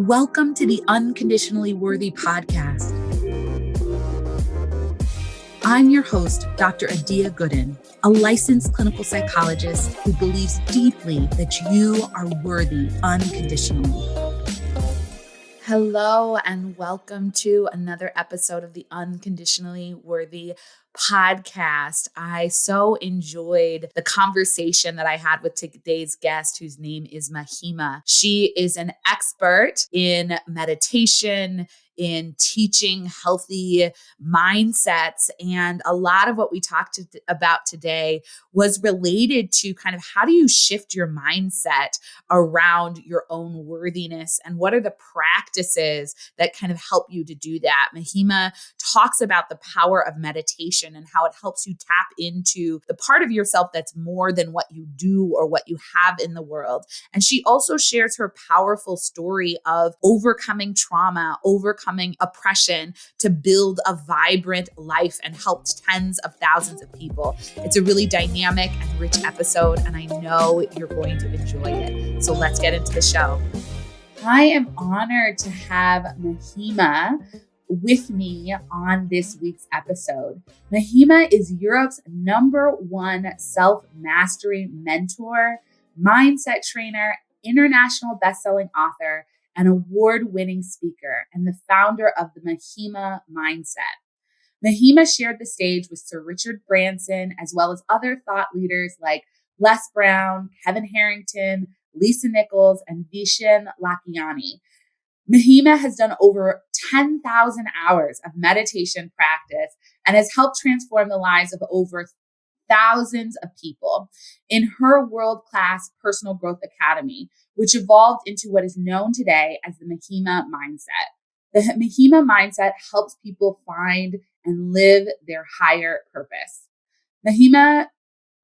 Welcome to the Unconditionally Worthy Podcast. I'm your host, Dr. Adia Gooden, a licensed clinical psychologist who believes deeply that you are worthy unconditionally. Hello, and welcome to another episode of the Unconditionally Worthy Podcast. I so enjoyed the conversation that I had with today's guest, whose name is Mahima. She is an expert in meditation, in teaching healthy mindsets. And a lot of what we talked about today was related to kind of how do you shift your mindset around your own worthiness and what are the practices that kind of help you to do that. Mahima talks about the power of meditation and how it helps you tap into the part of yourself that's more than what you do or what you have in the world. And she also shares her powerful story of overcoming trauma, overcoming oppression to build a vibrant life and help tens of thousands of people. It's a really dynamic and rich episode, and I know you're going to enjoy it. So let's get into the show. I am honored to have Mahima with me on this week's episode. Mahima is Europe's #1 self-mastery mentor, mindset trainer, international best-selling author, and award-winning speaker, and the founder of the Mahima Mindset. Mahima shared the stage with Sir Richard Branson, as well as other thought leaders like Les Brown, Kevin Harrington, Lisa Nichols, and Vishen Lakhiani. Mahima has done over 10,000 hours of meditation practice and has helped transform the lives of over thousands of people in her world-class personal growth academy, which evolved into what is known today as the Mahima Mindset. The Mahima Mindset helps people find and live their higher purpose. Mahima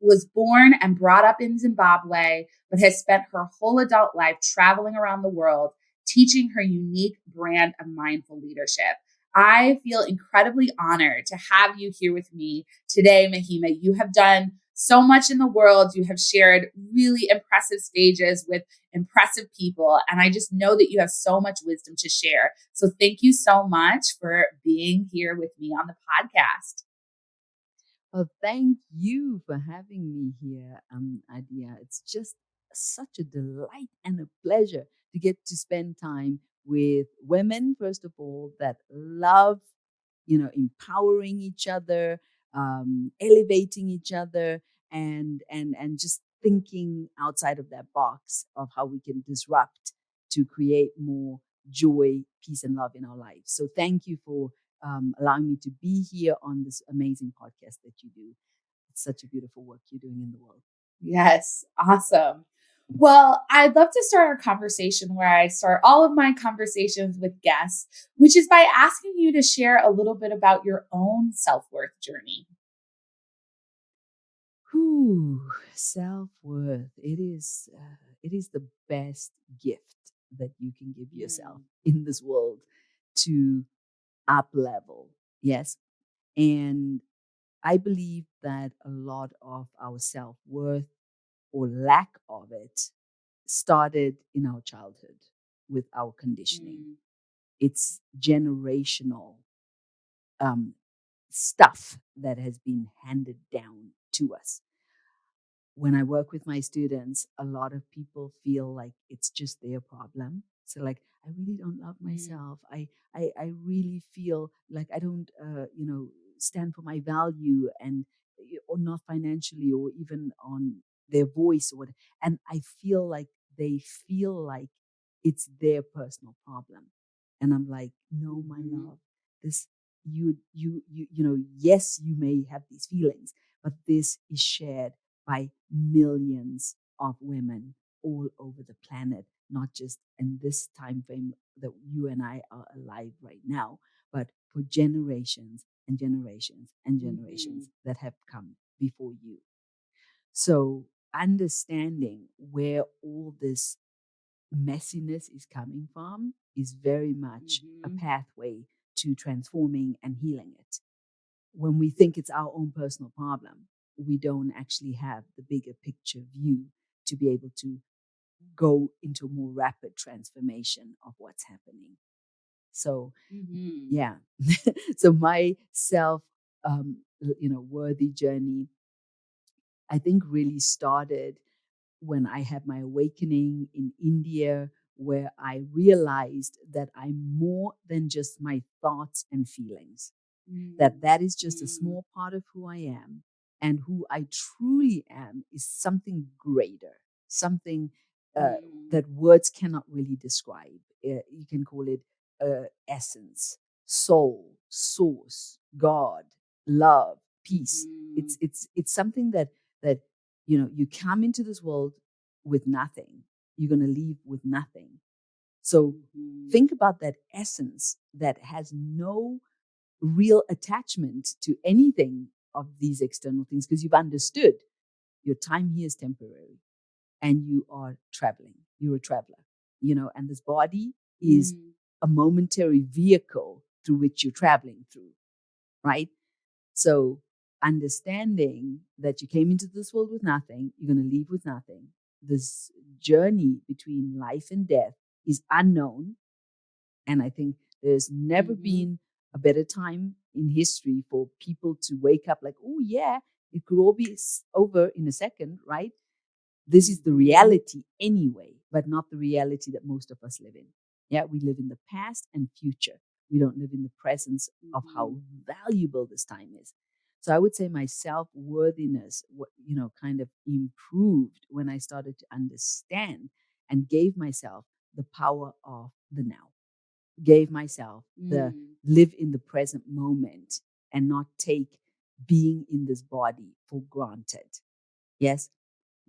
was born and brought up in Zimbabwe, but has spent her whole adult life traveling around the world, teaching her unique brand of mindful leadership. I feel incredibly honored to have you here with me today, Mahima. You have done so much in the world. You have shared really impressive stages with impressive people, and I just know that you have so much wisdom to share. So thank you so much for being here with me on the podcast. Well, thank you for having me here, Adia. It's just such a delight and a pleasure to get to spend time with women, first of all, that love, empowering each other, elevating each other, and just thinking outside of that box of how we can disrupt to create more joy, peace, and love in our lives. So thank you for allowing me to be here on this amazing podcast that you do. It's such a beautiful work you're doing in the world. Yes, awesome. Well, I'd love to start our conversation where I start all of my conversations with guests, which is by asking you to share a little bit about your own self-worth journey. Self-worth. It is the best gift that you can give yourself in this world to up level. Yes. And I believe that a lot of our self-worth or lack of it started in our childhood with our conditioning. It's generational stuff that has been handed down to us. When I work with my students, a lot of people feel like it's just their problem. So like, I really don't love myself. I really feel like I don't, stand for my value and or not financially or even on their voice or what. And I feel like they feel like it's their personal problem. And I'm like, no, my love, this, yes, you may have these feelings, but this is shared by millions of women all over the planet, not just in this time frame that you and I are alive right now, but for generations and generations and generations that have come before you. So understanding where all this messiness is coming from is very much a pathway to transforming and healing it. When we think it's our own personal problem, we don't actually have the bigger picture view to be able to go into a more rapid transformation of what's happening. So, yeah. So my worthy journey, I think, really started when I had my awakening in India, where I realized that I'm more than just my thoughts and feelings, that is just a small part of who I am, and who I truly am is something greater, something that words cannot really describe. You can call it essence, soul, source, God, love, peace. It's something that you come into this world with nothing. You're going to leave with nothing. So think about that essence that has no real attachment to anything of these external things, because you've understood your time here is temporary and you are traveling. You're a traveler, and this body is a momentary vehicle through which you're traveling through, right? So understanding that you came into this world with nothing, you're going to leave with nothing. This journey between life and death is unknown. And I think there's never been a better time in history for people to wake up like, oh, yeah, it could all be over in a second, right? This is the reality anyway, but not the reality that most of us live in. Yeah, we live in the past and future. We don't live in the presence of how valuable this time is. So I would say my self-worthiness, kind of improved when I started to understand and gave myself the power of the now. Gave myself the live in the present moment and not take being in this body for granted. Yes,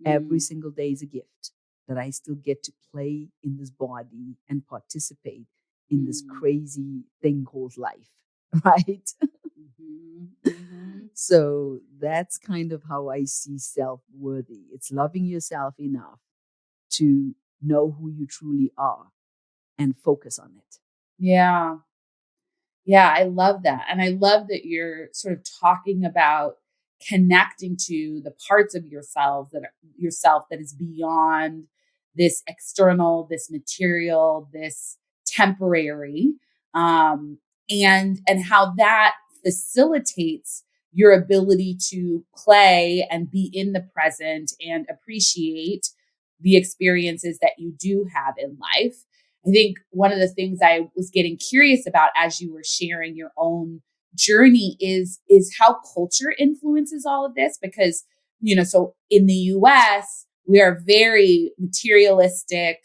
every single day is a gift that I still get to play in this body and participate in this crazy thing called life, right? So that's kind of how I see self-worthy. It's loving yourself enough to know who you truly are and focus on it. Yeah. Yeah, I love that. And I love that you're sort of talking about connecting to the parts of yourself that is beyond this external, this material, this temporary, and how that facilitates your ability to play and be in the present and appreciate the experiences that you do have in life. I think one of the things I was getting curious about as you were sharing your own journey is how culture influences all of this, because so in the US we are very materialistic,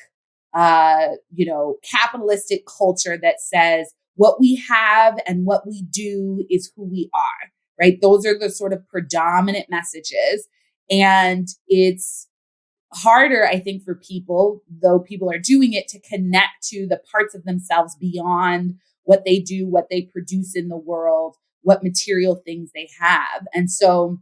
capitalistic culture that says what we have and what we do is who we are, right? Those are the sort of predominant messages, and it's harder, I think, for people, though people are doing it, to connect to the parts of themselves beyond what they do, what they produce in the world, what material things they have. And so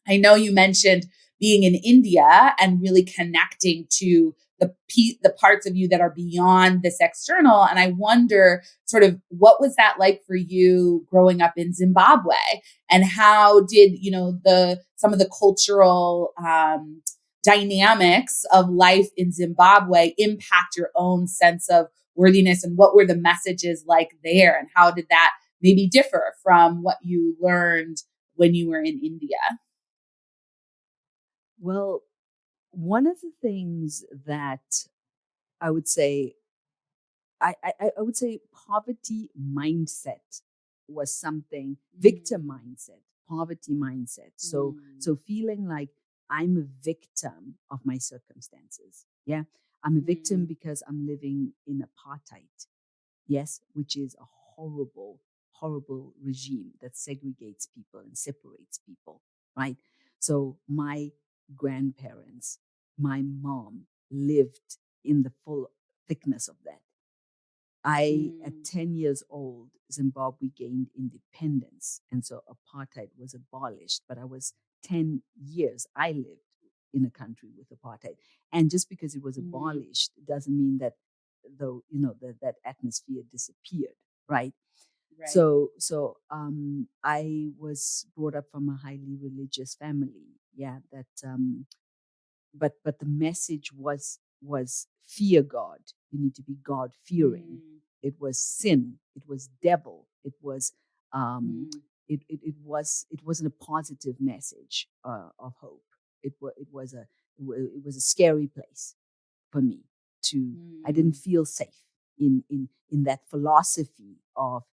I know you mentioned being in India and really connecting to the parts of you that are beyond this external. And I wonder sort of what was that like for you growing up in Zimbabwe, and how did, some of the cultural, dynamics of life in Zimbabwe impact your own sense of worthiness, and what were the messages like there, and how did that maybe differ from what you learned when you were in India? Well, one of the things that I would say, I would say poverty mindset was something, victim mindset, poverty mindset. So feeling like I'm a victim of my circumstances. Yeah. I'm a victim because I'm living in apartheid. Yes, which is a horrible, horrible regime that segregates people and separates people, right? So my grandparents, my mom lived in the full thickness of that. At 10 years old, Zimbabwe gained independence. And so apartheid was abolished. But I was 10 years, I lived in a country with apartheid. And just because it was abolished doesn't mean that that atmosphere disappeared, right? Right. So I was brought up from a highly religious family. Yeah, that but the message was was fear God. You need to be God fearing. It was sin. It was devil. It was it wasn't a positive message of hope. It was a scary place for me to. I didn't feel safe in that philosophy of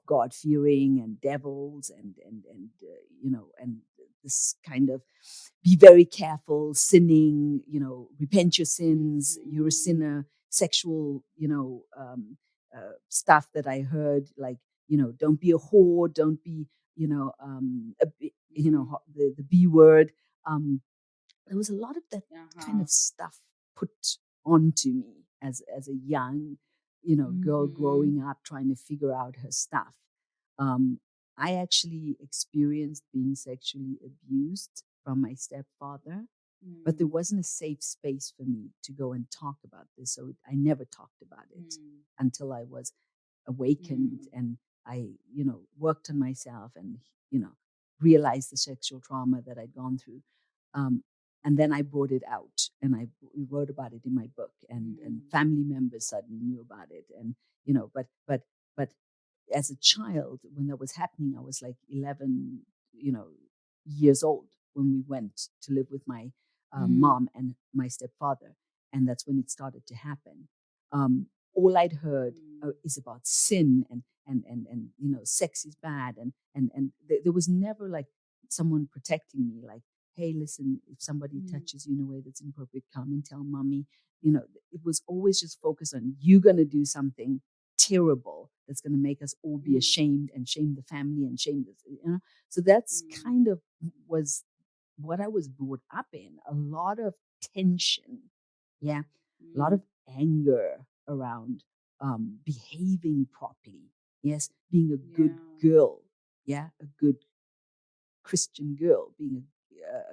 God fearing and devils and and this kind of be very careful, sinning, repent your sins, you're a sinner, sexual, stuff that I heard, like, don't be a whore, don't be, the B word. There was a lot of that kind of stuff put onto me as a young, girl growing up, trying to figure out her stuff. I actually experienced being sexually abused from my stepfather, but there wasn't a safe space for me to go and talk about this. So I never talked about it until I was awakened and I, worked on myself and, realized the sexual trauma that I'd gone through. And then I brought it out and I wrote about it in my book and family members suddenly knew about it. And, but as a child, when that was happening, I was like 11, years old when we went to live with my mom and my stepfather. And that's when it started to happen. All I'd heard is about sin and sex is bad. And there was never like someone protecting me, like, hey, listen, if somebody touches you in a way that's inappropriate, come and tell mommy. It was always just focused on you going to do something terrible that's going to make us all be ashamed and shame the family and shame this, So that's kind of was what I was brought up in. A lot of tension, a lot of anger around behaving properly, yes, being a good girl, a good Christian girl, being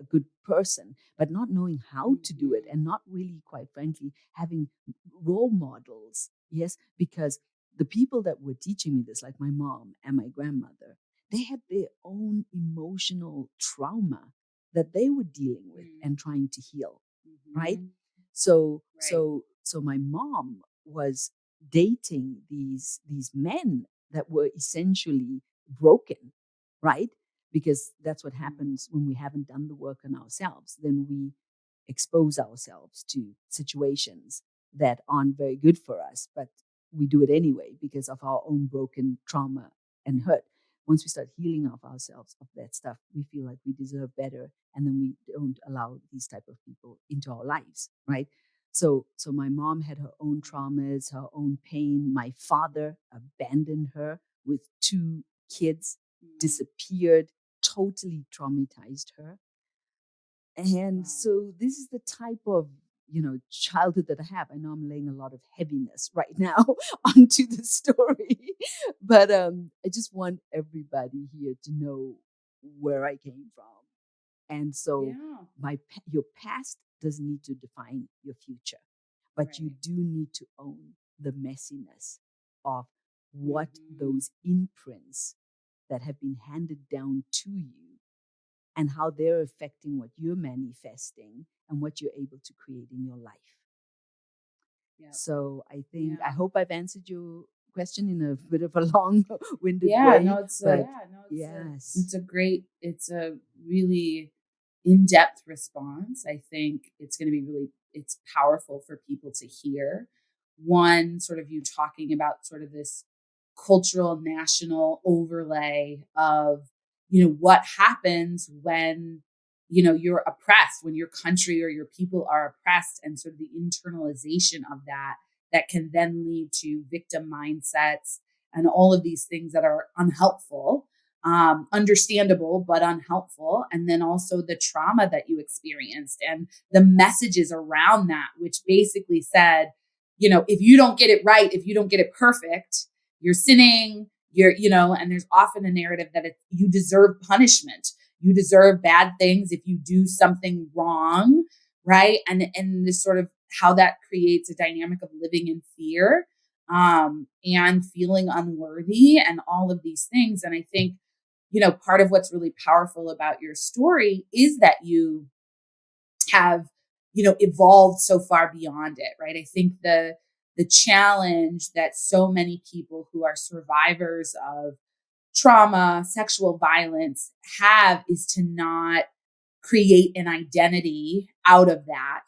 a good person, but not knowing how to do it and not really, quite frankly, having role models, yes, because the people that were teaching me this, like my mom and my grandmother, they had their own emotional trauma that they were dealing with and trying to heal, right? So my mom was dating these men that were essentially broken, right? Because that's what happens when we haven't done the work on ourselves. Then we expose ourselves to situations that aren't very good for us, but we do it anyway because of our own broken trauma and hurt. Once we start healing of ourselves of that stuff, we feel like we deserve better, and then we don't allow these type of people into our lives, right? So my mom had her own traumas, her own pain. My father abandoned her with 2 kids, disappeared, totally traumatized her. And so this is the type of, childhood that I have. I know I'm laying a lot of heaviness right now onto the story, but I just want everybody here to know where I came from. And so your past doesn't need to define your future, but you do need to own the messiness of what those imprints that have been handed down to you and how they're affecting what you're manifesting and what you're able to create in your life. So I hope I've answered your question in a bit of a long-winded way. It's a really in-depth response. I think it's going to be it's powerful for people to hear. One, sort of you talking about sort of this cultural national overlay of, what happens when, you're oppressed, when your country or your people are oppressed, and sort of the internalization of that can then lead to victim mindsets and all of these things that are unhelpful, understandable, but unhelpful. And then also the trauma that you experienced and the messages around that, which basically said, if you don't get it right, if you don't get it perfect, you're sinning, and there's often a narrative that you deserve punishment. You deserve bad things if you do something wrong, right? And this sort of how that creates a dynamic of living in fear, and feeling unworthy and all of these things. And I think, part of what's really powerful about your story is that you have evolved so far beyond it, right? I think the challenge that so many people who are survivors of trauma, sexual violence have is to not create an identity out of that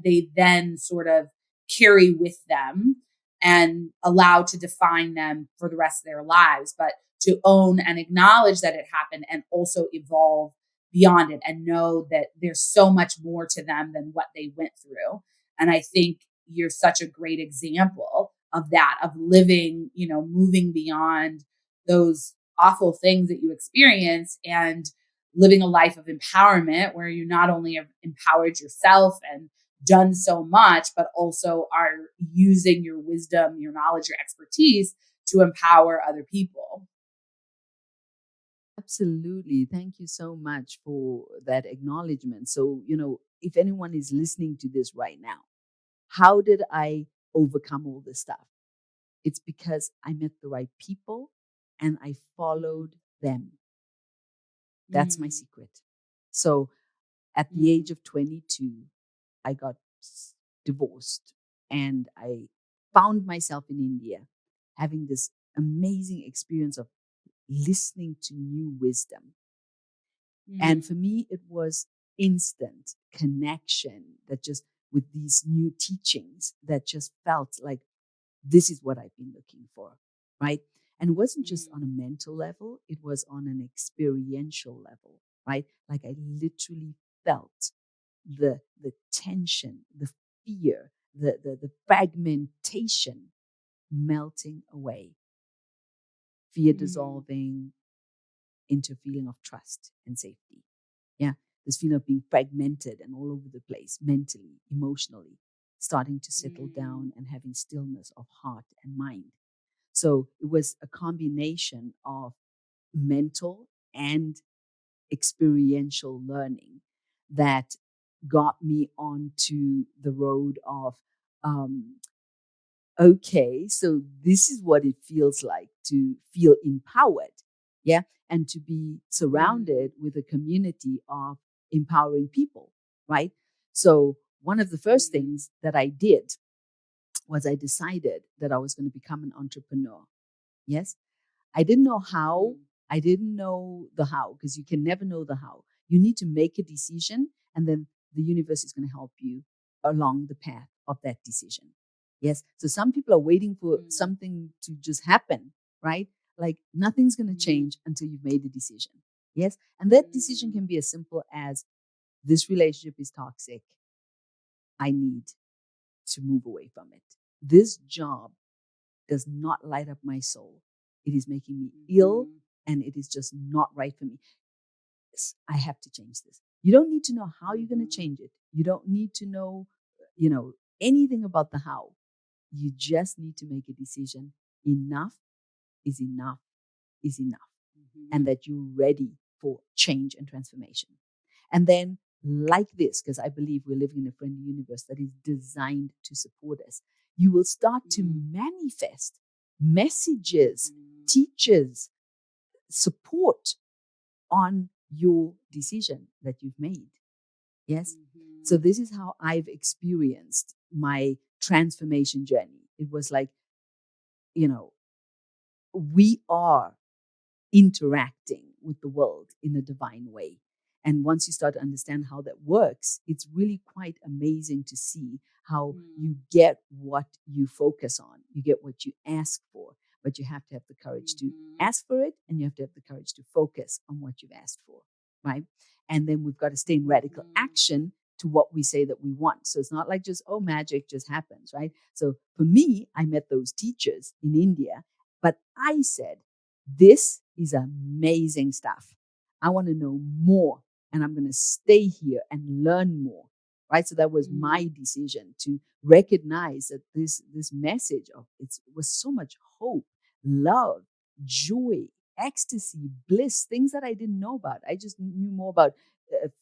they then sort of carry with them and allow to define them for the rest of their lives, but to own and acknowledge that it happened and also evolve beyond it and know that there's so much more to them than what they went through. And I think you're such a great example of that, of living, moving beyond those awful things that you experience and living a life of empowerment where you not only have empowered yourself and done so much, but also are using your wisdom, your knowledge, your expertise to empower other people. Absolutely. Thank you so much for that acknowledgement. So, if anyone is listening to this right now, how did I overcome all this stuff? It's because I met the right people and I followed them. That's my secret. So at the age of 22, I got divorced and I found myself in India having this amazing experience of listening to new wisdom. And for me, it was instant connection that just with these new teachings that just felt like this is what I've been looking for, right? And it wasn't just on a mental level, it was on an experiential level, right? Like I literally felt the tension, the fear, the fragmentation melting away, fear dissolving into a feeling of trust and safety. Yeah, this feeling of being fragmented and all over the place, mentally, emotionally, starting to settle down and having stillness of heart and mind. So it was a combination of mental and experiential learning that got me onto the road of, okay, so this is what it feels like to feel empowered. Yeah. And to be surrounded with a community of empowering people. Right. So one of the first things that I did was I decided that I was going to become an entrepreneur. Yes. I didn't know how. I didn't know the how because you can never know the how. You need to make a decision and then the universe is going to help you along the path of that decision. Yes. So some people are waiting for something to just happen, right? Like nothing's going to change until you've made a decision. Yes. And that decision can be as simple as this relationship is toxic. I need to move away from it. This job does not light up my soul. It is making me ill and it is just not right for me. I have to change this. You don't need to know how you're going to change it. You don't need to know, anything about the how. You just need to make a decision. Enough is enough is enough. And that you're ready for change and transformation. And then like this, because I believe we're living in a friendly universe that is designed to support us, you will start to manifest messages, teachers, support on your decision that you've made. Yes. So this is how I've experienced my transformation journey. It was like, we are interacting with the world in a divine way. And once you start to understand how that works, it's really quite amazing to see how you get what you focus on. You get what you ask for, but you have to have the courage to ask for it and you have to have the courage to focus on what you've asked for, right? And then we've got to stay in radical action to what we say that we want. So it's not like just, oh, magic just happens, right? So for me, I met those teachers in India, but I said, this is amazing stuff. I want to know more and I'm going to stay here and learn more. Right. So that was my decision to recognize that this message of it was so much hope, love, joy, ecstasy, bliss, things that I didn't know about. I just knew more about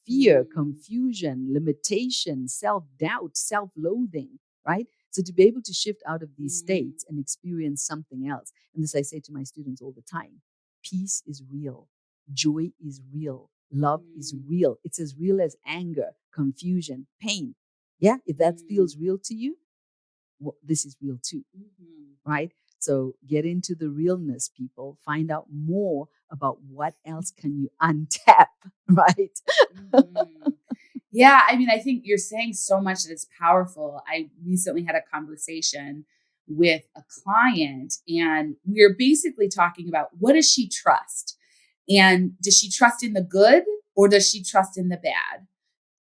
fear, confusion, limitation, self-doubt, self-loathing. Right. So to be able to shift out of these states and experience something else. And this I say to my students all the time. Peace is real. Joy is real. Love is real. It's as real as anger, confusion, pain. Yeah, if that Mm. feels real to you, well, this is real too, right? So get into the realness, people. Find out more about what else can you untap, right? Mhm. Yeah, I mean, I think you're saying so much that it's powerful. I recently had a conversation with a client, and we are basically talking about what does she trust? And does she trust in the good or does she trust in the bad?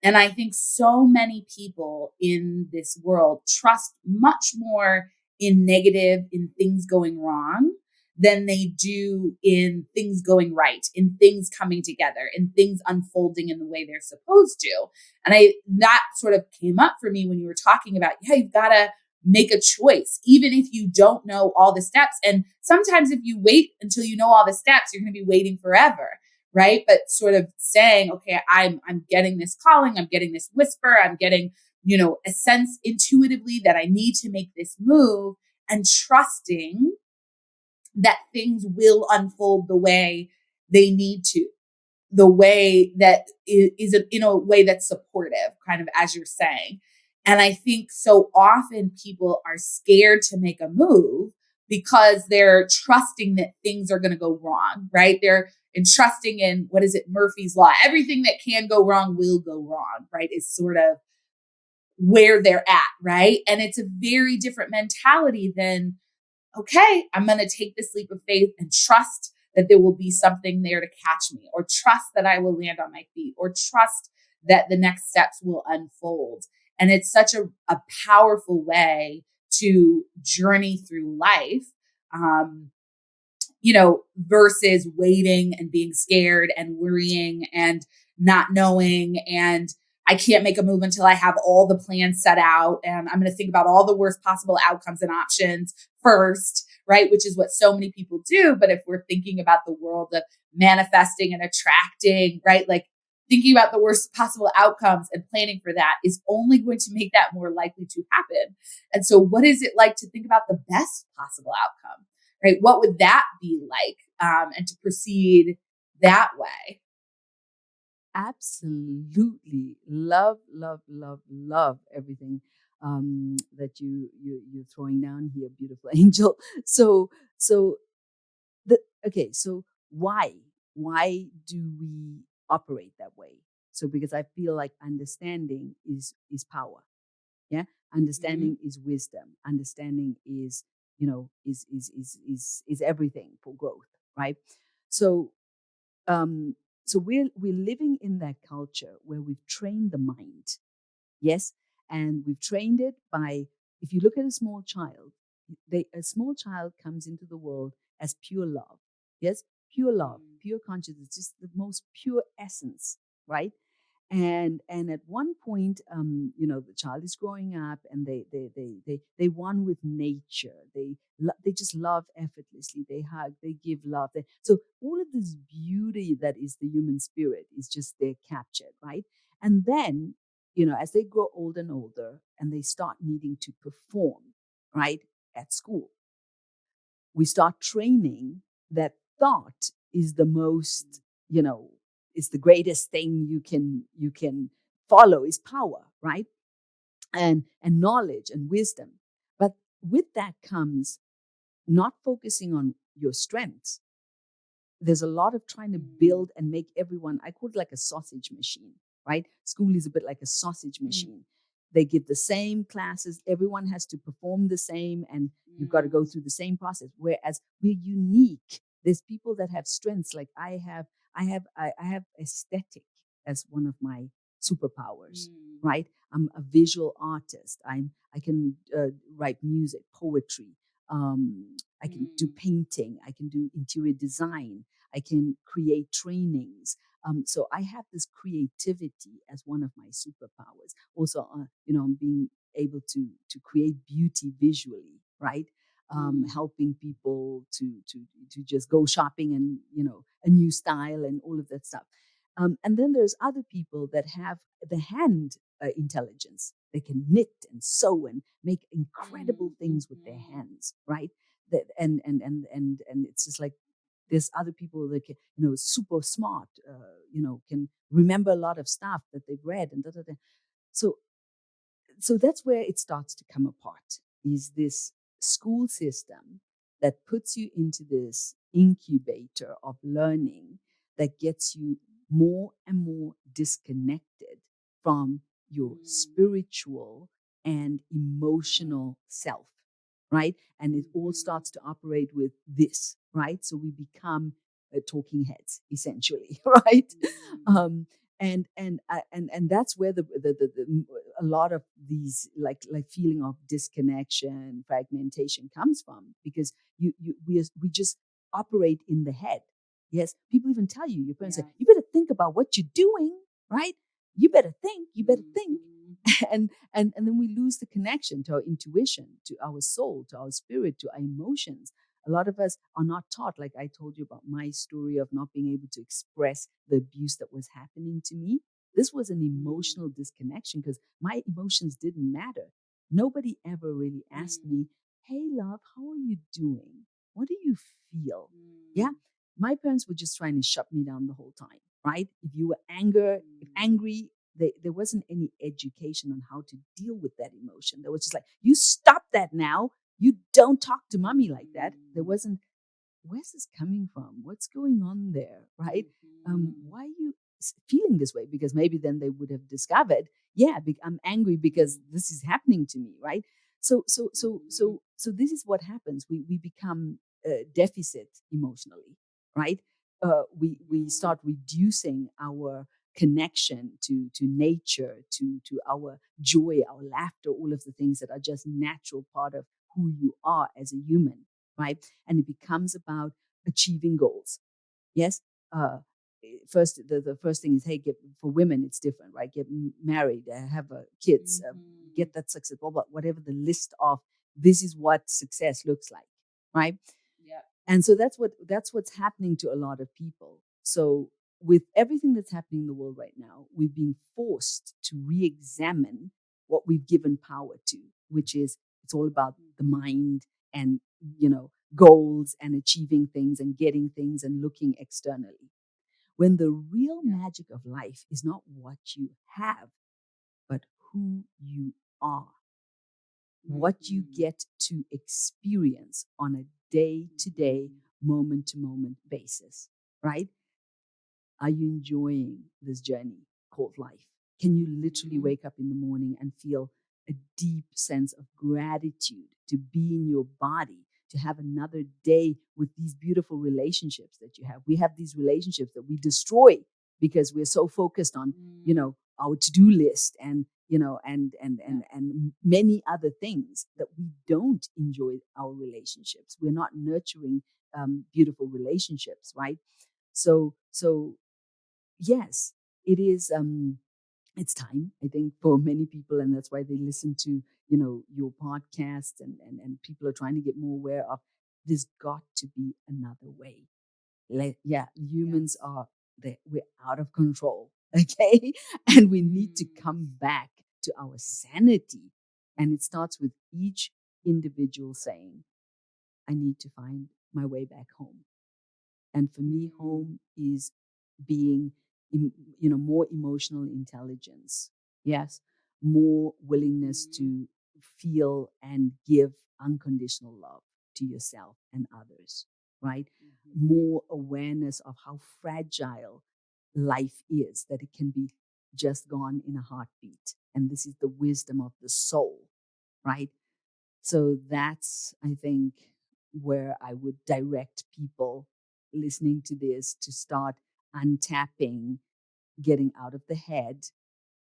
And I think so many people in this world trust much more in negative, in things going wrong, than they do in things going right, in things coming together, in things unfolding in the way they're supposed to. And that sort of came up for me when you were talking about, yeah, you've got to make a choice, even if you don't know all the steps. And sometimes if you wait until you know all the steps, you're going to be waiting forever, right? But sort of saying, okay, I'm getting this calling, I'm getting this whisper, I'm getting, a sense intuitively that I need to make this move, and trusting that things will unfold the way they need to, the way that is in a way that's supportive, kind of as you're saying. And I think so often people are scared to make a move because they're trusting that things are going to go wrong, right? They're trusting in, what is it, Murphy's Law? Everything that can go wrong will go wrong, right? Is sort of where they're at, right? And it's a very different mentality than, okay, I'm going to take this leap of faith and trust that there will be something there to catch me, or trust that I will land on my feet, or trust that the next steps will unfold. And it's such a powerful way to journey through life. Versus waiting and being scared and worrying and not knowing. And I can't make a move until I have all the plans set out. And I'm going to think about all the worst possible outcomes and options first, right? Which is what so many people do. But if we're thinking about the world of manifesting and attracting, right? Like thinking about the worst possible outcomes and planning for that is only going to make that more likely to happen. And so what is it like to think about the best possible outcome? Right? What would that be like? And to proceed that way. Absolutely. Love, love, love, love everything that you're throwing down here, beautiful angel. So okay, so why do we operate that way? So because I feel like understanding is power. Yeah. Mm-hmm. Understanding is wisdom. Understanding is, is everything for growth, right? So um so we're living in that culture where we've trained the mind. Yes. And we've trained it by, if you look at a small child, a small child comes into the world as pure love. Yes. Pure love, pure consciousness, just the most pure essence, right? And at one point, the child is growing up, and they one with nature. They just love effortlessly. They hug, they give love. So all of this beauty that is the human spirit is just there captured, right? And then, as they grow older and older, and they start needing to perform, right, at school, we start training that thought is the most, is the greatest thing you can follow, is power, right? And knowledge and wisdom. But with that comes not focusing on your strengths. There's a lot of trying to build and make everyone, I call it like a sausage machine, right? School is a bit like a sausage machine. They give the same classes, everyone has to perform the same, and you've got to go through the same process. Whereas we're unique. There's people that have strengths. Like I have aesthetic as one of my superpowers, right? I'm a visual artist. I can write music, poetry. I can do painting. I can do interior design. I can create trainings. So I have this creativity as one of my superpowers. Also, I'm being able to create beauty visually, right? Helping people to just go shopping, and a new style and all of that stuff. And then there's other people that have the hand intelligence. They can knit and sew and make incredible things with their hands, right? That and it's just like there's other people that can, super smart, can remember a lot of stuff that they've read and da, da, da. So so that's where it starts to come apart, is this school system that puts you into this incubator of learning that gets you more and more disconnected from your spiritual and emotional self, right? And it all starts to operate with this, right? So we become talking heads, essentially, right? Um, and that's where a lot of these like feeling of disconnection, fragmentation comes from, because we just operate in the head. Yes, people even tell you, your parents say, you better think about what you're doing, right? You better think. And then we lose the connection to our intuition, to our soul, to our spirit, to our emotions. A lot of us are not taught, like I told you about my story of not being able to express the abuse that was happening to me. This was an emotional disconnection because my emotions didn't matter. Nobody ever really asked me, hey, love, how are you doing? What do you feel? Yeah. My parents were just trying to shut me down the whole time, right? If you were angry, there wasn't any education on how to deal with that emotion. There was just like, you stop that now. You don't talk to mommy like that. There wasn't, where's this coming from? What's going on there, right? Why are you feeling this way? Because maybe then they would have discovered, yeah, I'm angry because this is happening to me, right? So this is what happens. We become deficit emotionally, right? We start reducing our connection to nature, to our joy, our laughter, all of the things that are just natural part of who you are as a human, right? And it becomes about achieving goals. Yes. First, the first thing is, hey, for women, it's different, right? Get married, have kids, get that success, blah, blah, whatever the list of, this is what success looks like, right? Yeah. And so that's what's happening to a lot of people. So with everything that's happening in the world right now, we've been forced to re-examine what we've given power to, which is, it's all about the mind and, goals and achieving things and getting things and looking externally. When the real magic of life is not what you have, but who you are, what you get to experience on a day-to-day, moment-to-moment basis, right? Are you enjoying this journey called life? Can you literally wake up in the morning and feel a deep sense of gratitude to be in your body, to have another day with these beautiful relationships that you have? We have these relationships that we destroy because we're so focused on, our to-do list and, and many other things, that we don't enjoy our relationships. We're not nurturing beautiful relationships, right? So yes, it is. It's time, I think, for many people, and that's why they listen to your podcast, and people are trying to get more aware of. There's got to be another way. Humans are there. We're out of control, okay, and we need to come back to our sanity, and it starts with each individual saying, "I need to find my way back home." And for me, home is being, more emotional intelligence. Yes, more willingness to feel and give unconditional love to yourself and others, right? More awareness of how fragile life is, that it can be just gone in a heartbeat. And this is the wisdom of the soul, right? So that's, I think, where I would direct people listening to this to start untapping, getting out of the head,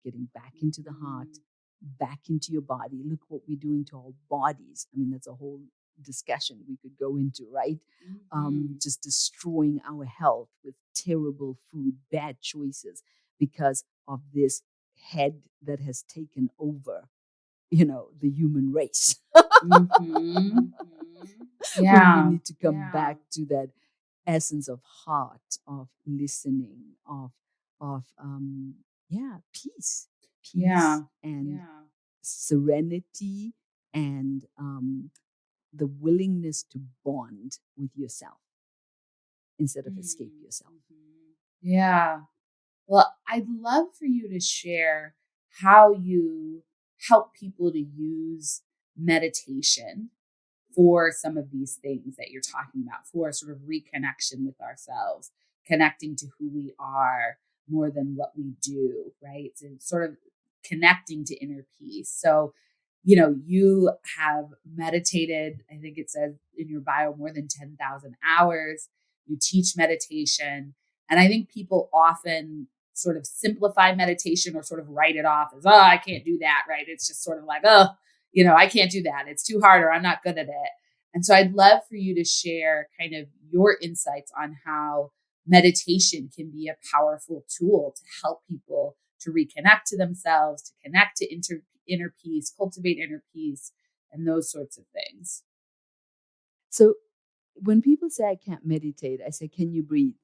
getting back into the heart, back into your body. Look what we're doing to our bodies. I mean, that's a whole discussion we could go into, right? Just destroying our health with terrible food, bad choices, because of this head that has taken over, the human race. When we need to come back to that essence of heart, of listening, of peace, and serenity, and the willingness to bond with yourself instead of escape yourself. Yeah. Well, I'd love for you to share how you help people to use meditation for some of these things that you're talking about, for sort of reconnection with ourselves, connecting to who we are more than what we do, right? And sort of connecting to inner peace. So, you have meditated, I think it says in your bio, more than 10,000 hours. You teach meditation. And I think people often sort of simplify meditation or sort of write it off as, oh, I can't do that, right? It's just sort of like, oh, I can't do that. It's too hard or I'm not good at it. And so I'd love for you to share kind of your insights on how meditation can be a powerful tool to help people to reconnect to themselves, to connect to inner peace, cultivate inner peace, and those sorts of things. So when people say I can't meditate, I say, can you breathe?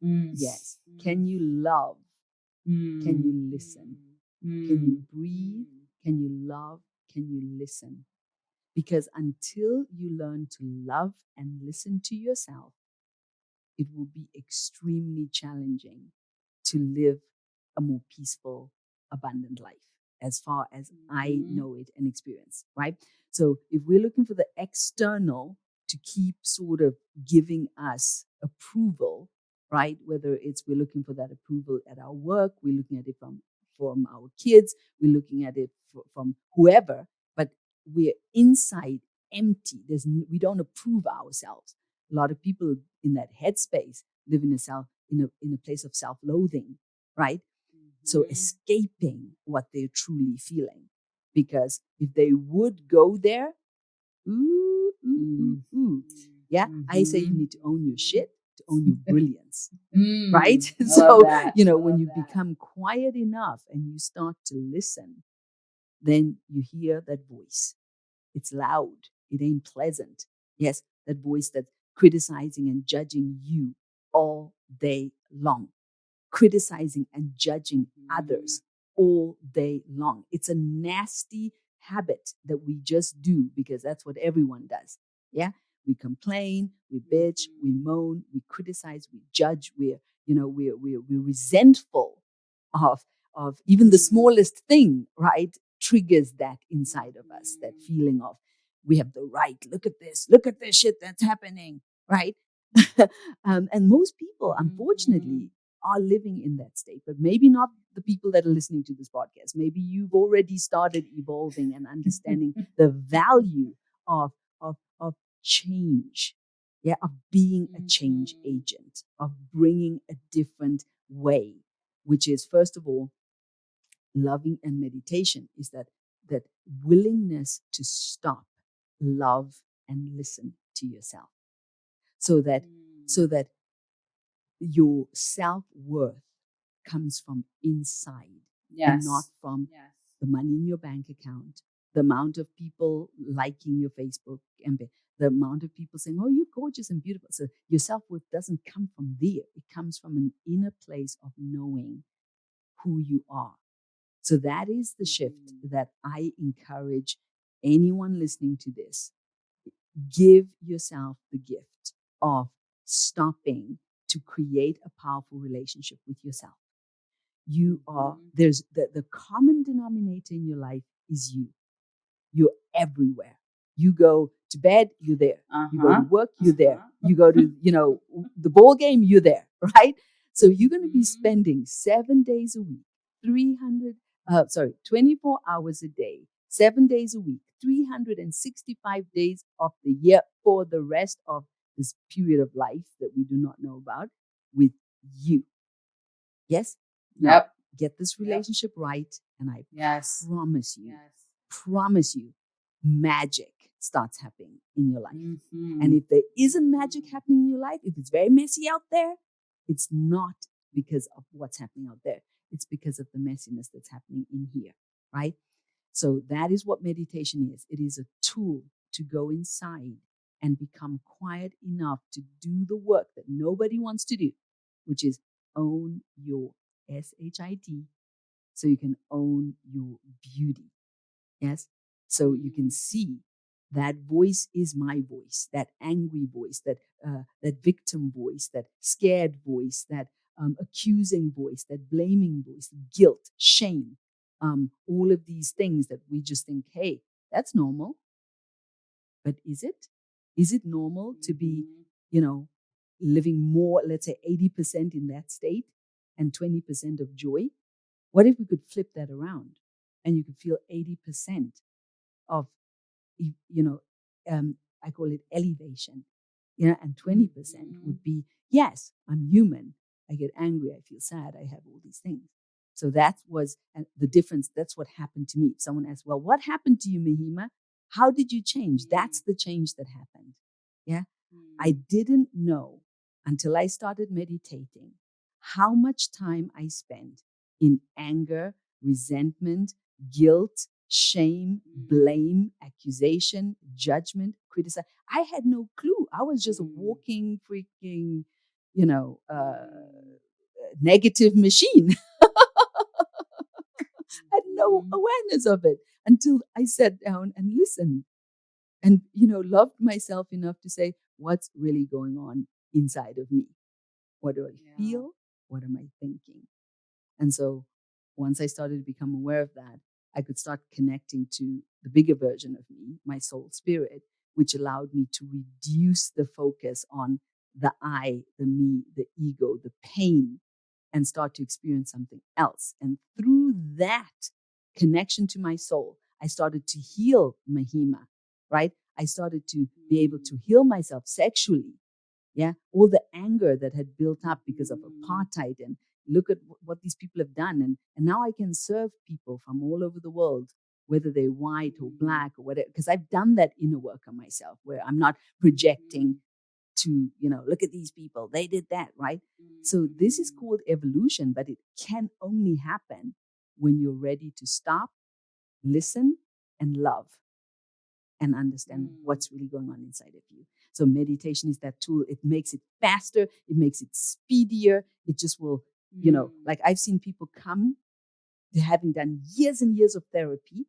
Yes. Can you love? Can you listen? Can you breathe? Can you love? Can you listen? Because until you learn to love and listen to yourself, it will be extremely challenging to live a more peaceful, abundant life, as far as I know it and experience, right? So if we're looking for the external to keep sort of giving us approval, right? Whether it's we're looking for that approval at our work, we're looking at it from our kids, we're looking at it from whoever, but we're inside empty. We don't approve ourselves. A lot of people in that headspace live in a place of self-loathing, right? So escaping what they're truly feeling. Because if they would go there, yeah, I say you need to own your shit to own your brilliance, right? So, when you become quiet enough and you start to listen, then you hear that voice. It's loud. It ain't pleasant. Yes, that voice that's criticizing and judging you all day long, criticizing and judging others all day long. It's a nasty habit that we just do because that's what everyone does. Yeah, we complain, we bitch, we moan, we criticize, we judge. We're resentful of even the smallest thing, right? Triggers that inside of us, that feeling of we have the right. Look at this shit that's happening, right? And most people, unfortunately, are living in that state, but maybe not the people that are listening to this podcast. Maybe you've already started evolving and understanding the value of change, of being a change agent, of bringing a different way, which is, first of all, loving and meditation is that willingness to stop, love, and listen to yourself, so that your self-worth comes from inside and not from the money in your bank account, the amount of people liking your Facebook, and the amount of people saying, oh, you're gorgeous and beautiful. So your self-worth doesn't come from there. It comes from an inner place of knowing who you are. So that is the shift that I encourage anyone listening to this. Give yourself the gift of stopping to create a powerful relationship with yourself. You are, there's the common denominator in your life is you. You're everywhere. You go to bed, you're there. You go to work, you're there. You go to, the ball game, you're there, right? So you're going to be spending 7 days a week, 24 hours a day, 7 days a week, 365 days of the year for the rest of this period of life that we do not know about with you. Yes? Now, get this relationship right, and I promise you, magic starts happening in your life. And if there isn't magic happening in your life, if it's very messy out there, it's not because of what's happening out there. It's because of the messiness that's happening in here, right? So that is what meditation is. It is a tool to go inside and become quiet enough to do the work that nobody wants to do, which is own your SHIT, so you can own your beauty. Yes? So you can see that voice is my voice, that angry voice, that victim voice, that scared voice, that accusing voice, that blaming voice, guilt, shame. all of these things that we just think, hey, that's normal. But is it? Is it normal to be, living more, let's say 80% in that state and 20% of joy? What if we could flip that around and you could feel 80% of, I call it elevation, and 20% would be, yes, I'm human. I get angry. I feel sad. I have all these things. So that was the difference. That's what happened to me. Someone asked, well, what happened to you, Mahima? How did you change? That's the change that happened. Yeah. I didn't know until I started meditating how much time I spent in anger, resentment, guilt, shame, blame, accusation, judgment, criticism. I had no clue. I was just a walking freaking, negative machine. I had no awareness of it until I sat down and listened and, loved myself enough to say, what's really going on inside of me? What do I feel? What am I thinking? And so once I started to become aware of that, I could start connecting to the bigger version of me, my soul spirit, which allowed me to reduce the focus on the I, the me, the ego, the pain, and start to experience something else. And through that connection to my soul, I started to heal Mahima, right? I started to be able to heal myself sexually. Yeah. All the anger that had built up because of apartheid, and look at what these people have done. And now I can serve people from all over the world, whether they're white or black or whatever, because I've done that inner work on myself where I'm not projecting to, look at these people, they did that, right? So this is called evolution, but it can only happen when you're ready to stop, listen, and love and understand what's really going on inside of you. So meditation is that tool. It makes it faster. It makes it speedier. It just will, like I've seen people come, they're having done years and years of therapy,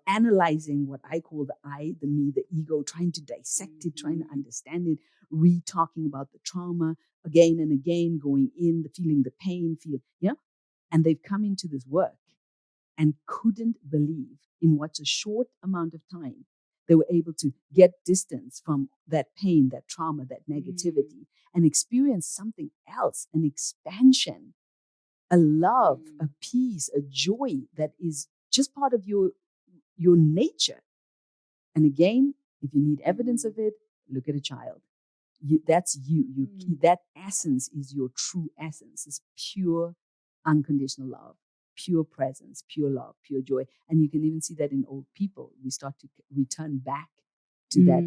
analyzing what I call the I, the me, the ego, trying to dissect it, trying to understand it, re-talking about the trauma again and again, going in, feeling the pain, and they've come into this work and couldn't believe in what a short amount of time they were able to get distance from that pain, that trauma, that negativity, and experience something else, an expansion, a love, a peace, a joy that is just part of your nature. And again, if you need evidence of it, look at a child. That's you. That essence is your true essence. It's pure, unconditional love, pure presence, pure love, pure joy. And you can even see that in old people. We start to return back to that,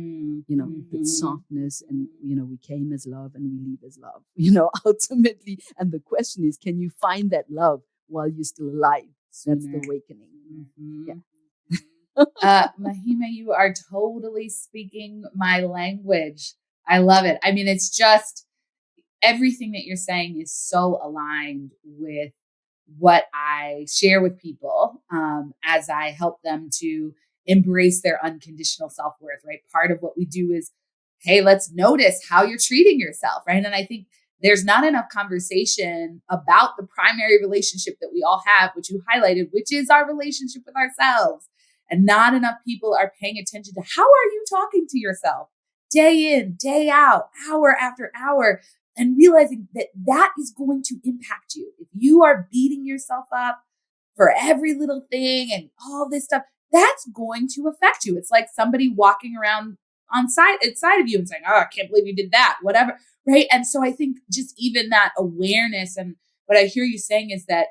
that softness. And, we came as love and we leave as love, ultimately. And the question is, can you find that love while you're still alive? That's the awakening. Yeah. Mahima, you are totally speaking my language. I love it. I mean, it's just everything that you're saying is so aligned with what I share with people as I help them to embrace their unconditional self-worth, right? Part of what we do is, hey, let's notice how you're treating yourself, right? And I think there's not enough conversation about the primary relationship that we all have, which you highlighted, which is our relationship with ourselves. And not enough people are paying attention to how are you talking to yourself day in, day out, hour after hour, and realizing that that is going to impact you. If you are beating yourself up for every little thing and all this stuff, that's going to affect you. It's like somebody walking around inside of you and saying, oh, I can't believe you did that, whatever, right? And so I think just even that awareness, and what I hear you saying is that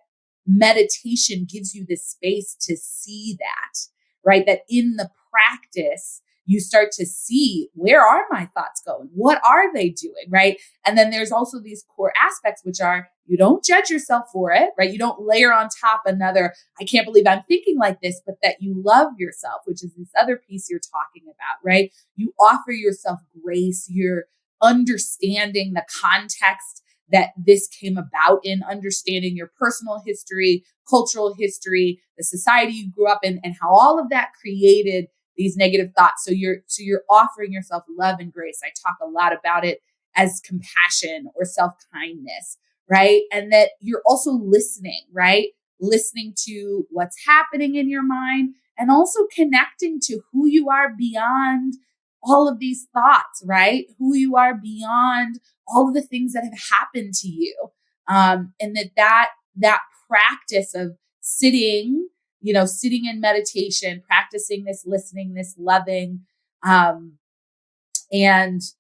meditation gives you this space to see that, right? That in the practice, you start to see, where are my thoughts going? What are they doing, right? And then there's also these core aspects, which are, you don't judge yourself for it, right? You don't layer on top another, I can't believe I'm thinking like this, but that you love yourself, which is this other piece you're talking about, right? You offer yourself grace. You're understanding the context that this came about in, understanding your personal history, cultural history, the society you grew up in, and how all of that created these negative thoughts. So you're offering yourself love and grace. I talk a lot about it as compassion or self-kindness, right? And that you're also listening, right? listening to what's happening in your mind, and also connecting to who you are beyond all of these thoughts, right? Who you are beyond all of the things that have happened to you. And that practice of sitting, sitting in meditation, practicing this listening, this loving, and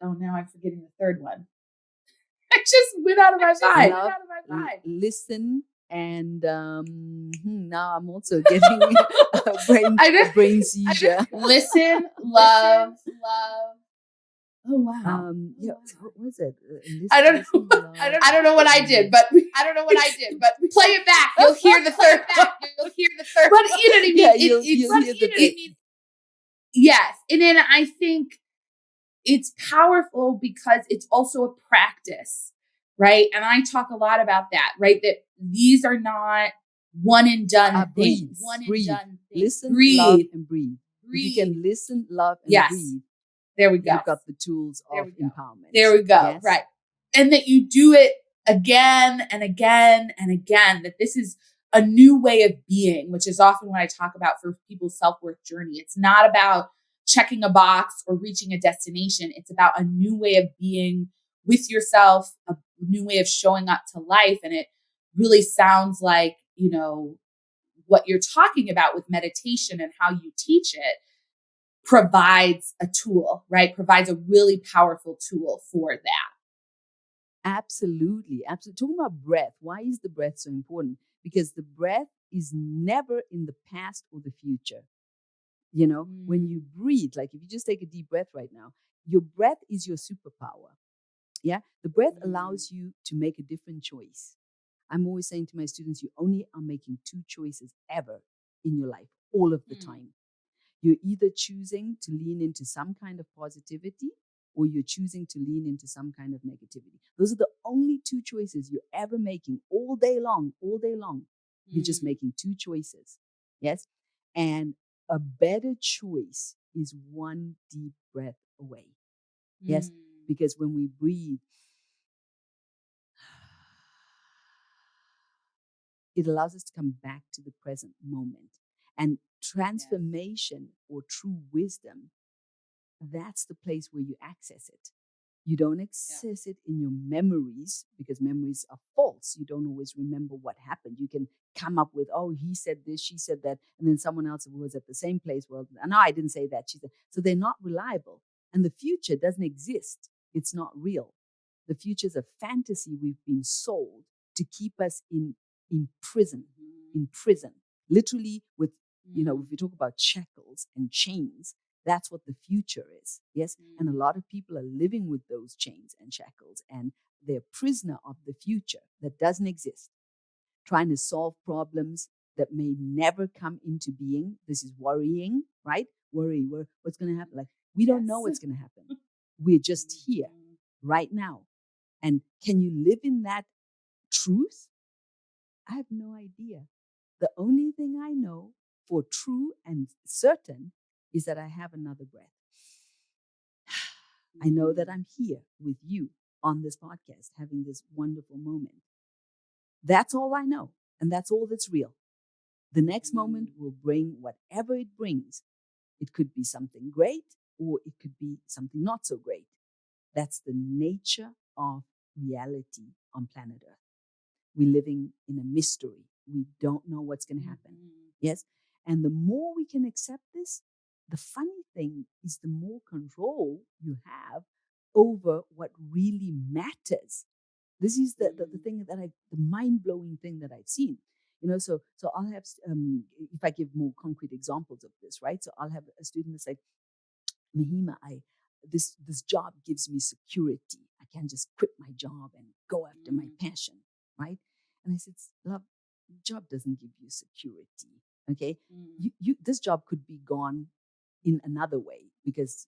now I'm forgetting the third one. I just went out of my mind. Listen, and now I'm also getting a brain seizure. Listen, love. Oh wow! Yeah, what was it? I don't know. I don't know what I did, but play it back. You'll hear the third. But you know what I mean. Yeah, you'll hear the bit. Yes, and then I think it's powerful because it's also a practice, right? And I talk a lot about that, right? That these are not one and done things. Breathe. Listen, breathe. Love, and breathe. If you can listen, love, and breathe. There we go. You've got the tools of empowerment. There we go. Yes? Right. And that you do it again and again and again, that this is a new way of being, which is often what I talk about for people's self-worth journey. It's not about checking a box or reaching a destination. It's about a new way of being with yourself, a new way of showing up to life. And it really sounds like, what you're talking about with meditation and how you teach it provides a tool, right? Provides a really powerful tool for that. Absolutely. Talking about breath, why is the breath so important? Because the breath is never in the past or the future. When you breathe, like if you just take a deep breath right now, your breath is your superpower. Yeah. The breath allows you to make a different choice. I'm always saying to my students, you only are making 2 choices ever in your life, all of the time. You're either choosing to lean into some kind of positivity or you're choosing to lean into some kind of negativity. Those are the only 2 choices you're ever making all day long. You're just making 2 choices. Yes. And a better choice is one deep breath away. Yes. Because when we breathe, it allows us to come back to the present moment. And transformation or true wisdom, that's the place where you access it. You don't access it in your memories because memories are false. You don't always remember what happened. You can come up with, oh, he said this, she said that, and then someone else who was at the same place, well, no, I didn't say that. She said. So they're not reliable. And the future doesn't exist. It's not real. The future is a fantasy we've been sold to keep us in prison, literally with, if we talk about shackles and chains, that's what the future is. Yes. And a lot of people are living with those chains and shackles and they're prisoner of the future that doesn't exist, trying to solve problems that may never come into being. This is worrying, right? Worry, what's going to happen? Like, we don't know what's going to happen. We're just here right now. And can you live in that truth? I have no idea. The only thing I know for true and certain is that I have another breath. I know that I'm here with you on this podcast, having this wonderful moment. That's all I know. And that's all that's real. The next moment will bring whatever it brings. It could be something great or it could be something not so great. That's the nature of reality on planet Earth. We're living in a mystery. We don't know what's going to happen. Yes. And the more we can accept this, the funny thing is the more control you have over what really matters. This is the thing that the mind-blowing thing that I've seen. So I'll have, if I give more concrete examples of this, right? So I'll have a student that's like, Mahima, this job gives me security. I can't just quit my job and go after my passion, right? And I said, love, job doesn't give you security, okay? You this job could be gone in another way because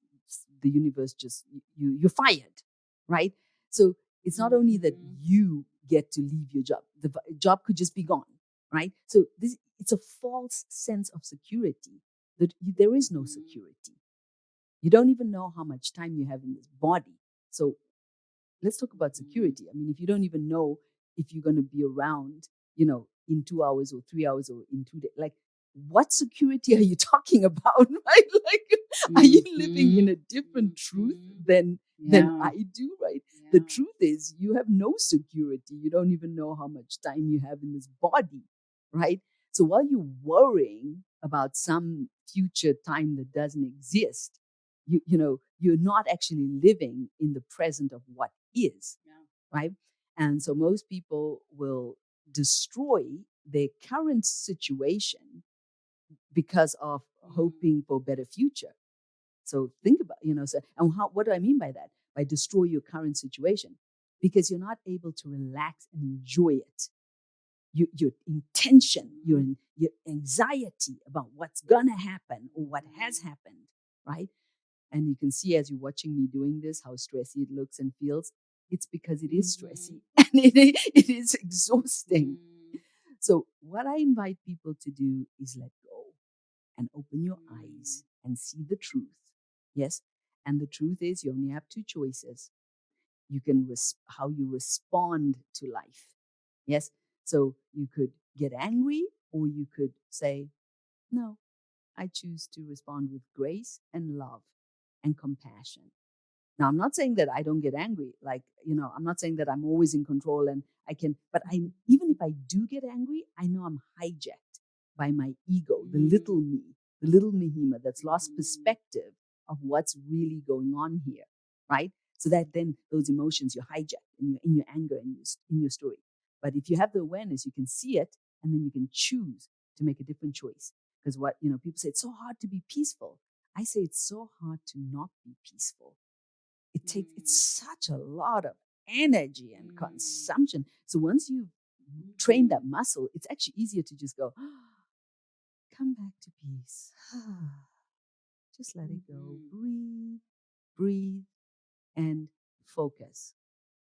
the universe just, you're fired, right? So it's not only that you get to leave your job, the job could just be gone, right? So it's a false sense of security that there is no security. You don't even know how much time you have in this body. So let's talk about security. I mean, if you don't even know if you're going to be around, in 2 hours or 3 hours or in 2 days. Like, what security are you talking about? Right? Like, are you living in a different truth than I do? Right? The truth is, you have no security. You don't even know how much time you have in this body, right? So while you're worrying about some future time that doesn't exist, you're not actually living in the present of what is, right? And so most people will destroy their current situation because of hoping for a better future. So think about, what do I mean by that? By destroy your current situation, because you're not able to relax and enjoy it. Your intention, your anxiety about what's going to happen or what has happened, right? And you can see as you're watching me doing this, how stressy it looks and feels. It's because it is stressy and it is exhausting. So what I invite people to do is let go and open your eyes and see the truth. Yes. And the truth is, you only have two choices. You can how you respond to life. Yes. So you could get angry, or you could say, no, I choose to respond with grace and love and compassion. Now, I'm not saying that I don't get angry. Like, I'm not saying that I'm always in control and I can, but even if I do get angry, I know I'm hijacked by my ego, the little me, the little Mahima that's lost perspective of what's really going on here, right? So that then those emotions, you're hijacked in your anger and in your story. But if you have the awareness, you can see it, and then you can choose to make a different choice. Because people say, it's so hard to be peaceful. I say it's so hard to not be peaceful. It's such a lot of energy and consumption. So once you train that muscle, it's actually easier to just go, come back to peace. Just let it go. Breathe, and focus.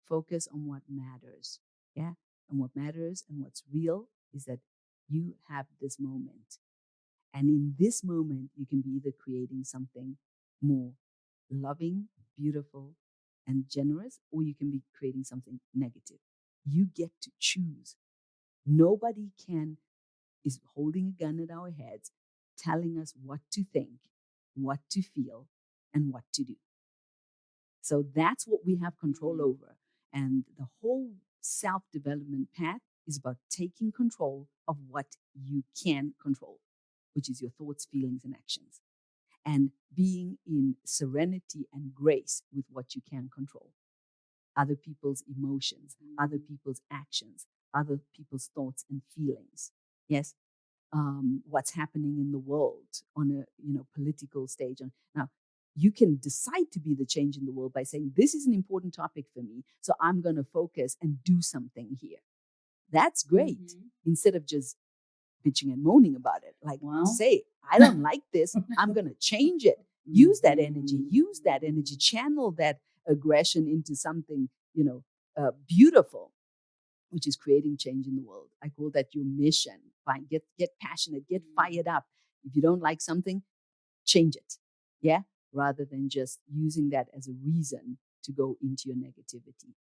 Focus on what matters. Yeah. And what matters and what's real is that you have this moment. And in this moment, you can be either creating something more loving, beautiful, and generous, or you can be creating something negative. You get to choose. Nobody is holding a gun at our heads, telling us what to think, what to feel, and what to do. So that's what we have control over. And the whole self-development path is about taking control of what you can control, which is your thoughts, feelings, and actions, and being in serenity and grace with what you can control. Other people's emotions, other people's actions, other people's thoughts and feelings. Yes. What's happening in the world on a political stage. Now, you can decide to be the change in the world by saying, this is an important topic for me, so I'm going to focus and do something here. That's great. Instead of just bitching and moaning about it. Like, say, I don't like this. I'm going to change it. Use that energy, channel that aggression into something, beautiful, which is creating change in the world. I call that your mission. Fine, get passionate, get fired up. If you don't like something, change it. Yeah. Rather than just using that as a reason to go into your negativity.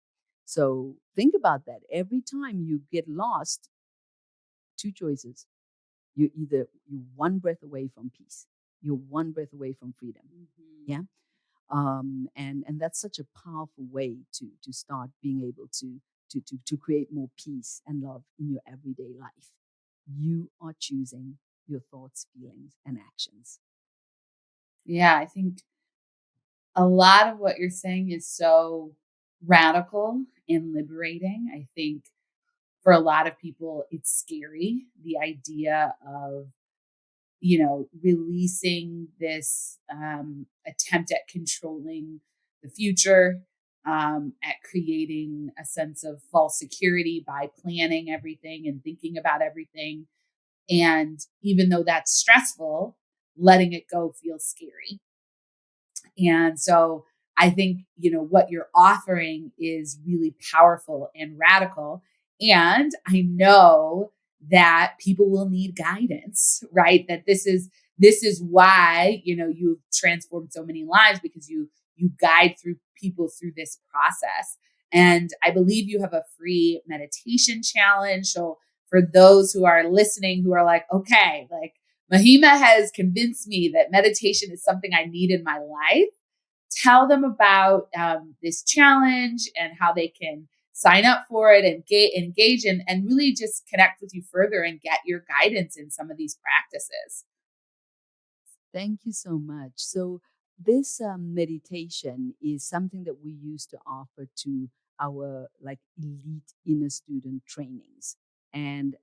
So think about that. Every time you get lost, two choices. You're one breath away from peace. You're one breath away from freedom. Yeah. And that's such a powerful way to start being able to create more peace and love in your everyday life. You are choosing your thoughts, feelings, and actions. Yeah, I think a lot of what you're saying is so radical and liberating. I think for a lot of people, it's scary, the idea of, releasing this attempt at controlling the future, at creating a sense of false security by planning everything and thinking about everything. And even though that's stressful, letting it go feels scary. And so I think, what you're offering is really powerful and radical. And I know that people will need guidance, right? That this is why, you've transformed so many lives, because you guide through people through this process. And I believe you have a free meditation challenge. So for those who are listening, who are like, okay, like Mahima has convinced me that meditation is something I need in my life. Tell them about this challenge and how they can sign up for it and engage and really just connect with you further and get your guidance in some of these practices. Thank you so much. So, this meditation is something that we used to offer to our like elite inner student trainings. And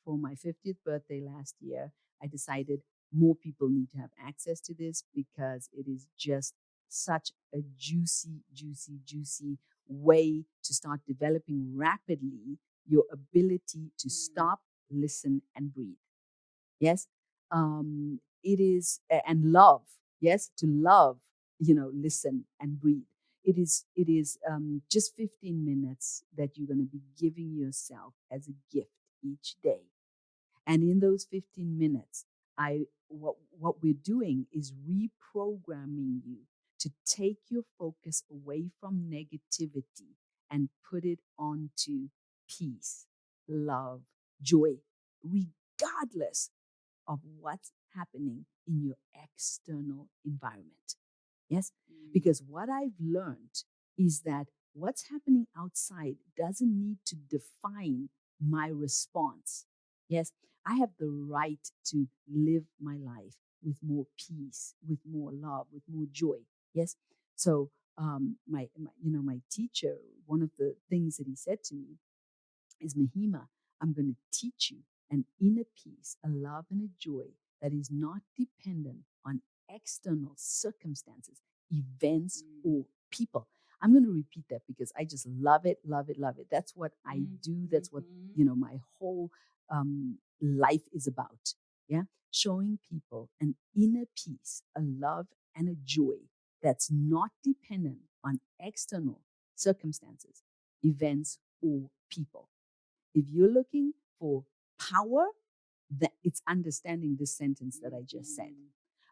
for my 50th birthday last year, I decided more people need to have access to this because it is just such a juicy, juicy, juicy way to start developing rapidly your ability to stop, listen, and breathe. Yes. It is, and love. Yes. To love, listen and breathe. It is just 15 minutes that you're going to be giving yourself as a gift each day. And in those 15 minutes, what we're doing is reprogramming you to take your focus away from negativity and put it onto peace, love, joy, regardless of what's happening in your external environment. Yes? Because what I've learned is that what's happening outside doesn't need to define my response. Yes? I have the right to live my life with more peace, with more love, with more joy. Yes? So my teacher, one of the things that he said to me is, Mahima, I'm going to teach you an inner peace, a love and a joy that is not dependent on external circumstances, events, or people. I'm going to repeat that because I just love it, love it, love it. That's what I do. That's what, my whole life is about. Yeah. Showing people an inner peace, a love and a joy that's not dependent on external circumstances, events, or people. If you're looking for power, that it's understanding this sentence that I just said.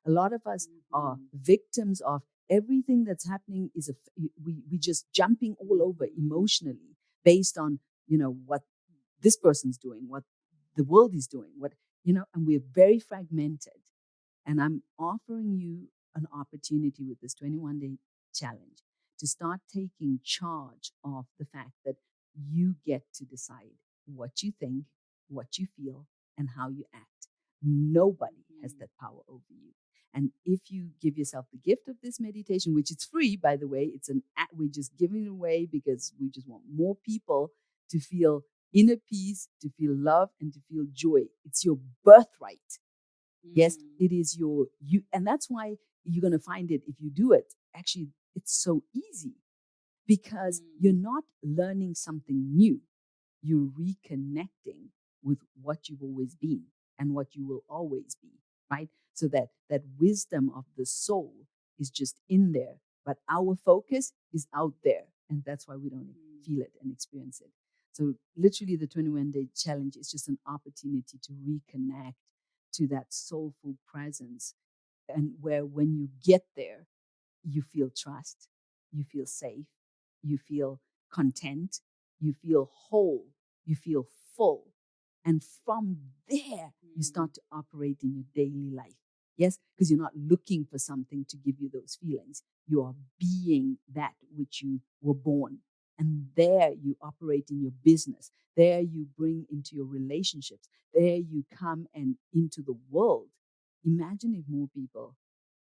A lot of us are victims of everything that's happening. We just jumping all over emotionally based on what this person's doing, what the world is doing, and we're very fragmented. And I'm offering you an opportunity with this 21-day challenge to start taking charge of the fact that you get to decide what you think, what you feel, and how you act. Nobody has that power over you. And if you give yourself the gift of this meditation, which is free, by the way, we're just giving it away because we just want more people to feel inner peace, to feel love, and to feel joy. It's your birthright. Yes, it is and that's why you're going to find it if you do it. Actually, it's so easy because you're not learning something new. You're reconnecting with what you've always been and what you will always be, right? So that wisdom of the soul is just in there, but our focus is out there. And that's why we don't feel it and experience it. So literally the 21-day challenge is just an opportunity to reconnect to that soulful presence, and where when you get there, you feel trust, you feel safe, you feel content, you feel whole, you feel full. And from there, you start to operate in your daily life. Yes, because you're not looking for something to give you those feelings. You are being that which you were born. And there you operate in your business. There you bring into your relationships. There you come and into the world. Imagine if more people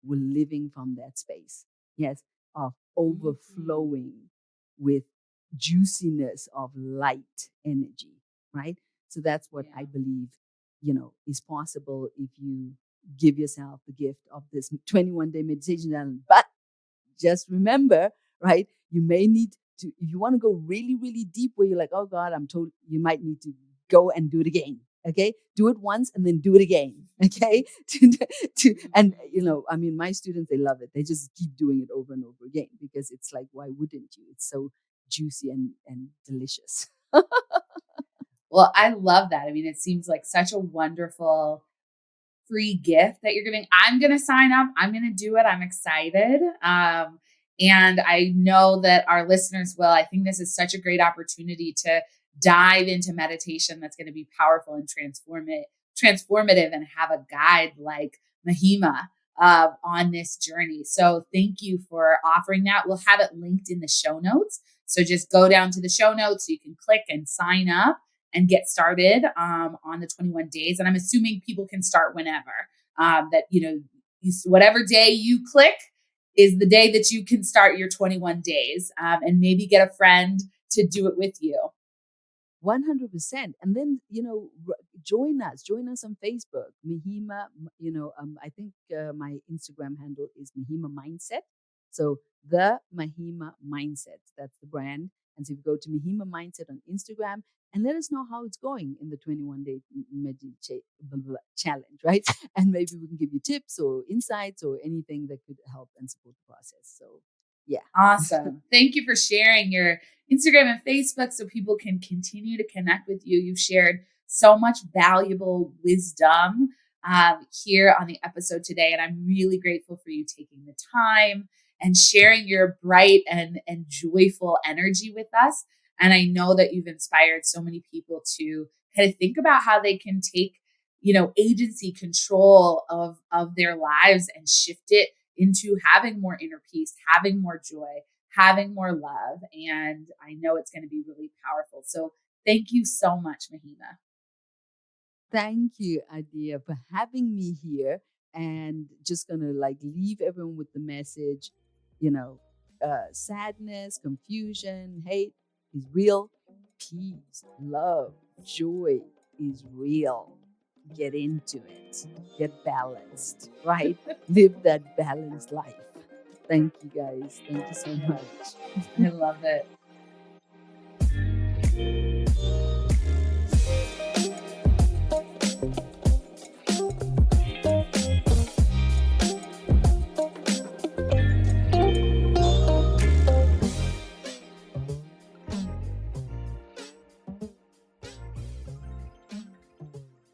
were living from that space, yes, of overflowing with juiciness of light energy, right? So that's what I believe, is possible if you give yourself the gift of this 21-day meditation challenge. But just remember, right, you may need to, if you want to go really, really deep where you're like, oh God, I'm told, you might need to go and do it again. Okay, do it once and then do it again. Okay, and my students, they love it. They just keep doing it over and over again because it's like, why wouldn't you? It's so juicy and delicious. Well, I love that. I mean, it seems like such a wonderful free gift that you're giving. I'm going to sign up. I'm going to do it. I'm excited. And I know that our listeners will. I think this is such a great opportunity to dive into meditation that's going to be powerful and transformative, and have a guide like Mahima on this journey. So thank you for offering that. We'll have it linked in the show notes. So just go down to the show notes so you can click and sign up and get started on the 21 days. And I'm assuming people can start whenever. Whatever day you click is the day that you can start your 21 days, and maybe get a friend to do it with you. 100%. And then, join us on Facebook. Mahima, I think my Instagram handle is Mahima Mindset. So the Mahima Mindset, that's the brand. And so if you go to Mahima Mindset on Instagram and let us know how it's going in the 21-day challenge, right? And maybe we can give you tips or insights or anything that could help and support the process. So yeah. Awesome. Thank you for sharing your Instagram and Facebook so people can continue to connect with you. You've shared so much valuable wisdom here on the episode today. And I'm really grateful for you taking the time and sharing your bright and joyful energy with us. And I know that you've inspired so many people to kind of think about how they can take, agency, control of their lives and shift it into having more inner peace, having more joy, having more love. And I know it's going to be really powerful. So thank you so much, Mahima. Thank you, Adia, for having me here. And just gonna leave everyone with the message, sadness, confusion, hate is real. Peace, love, joy is real. Get into it. Get balanced, right? Live that balanced life. Thank you, guys. Thank you so much. I love it.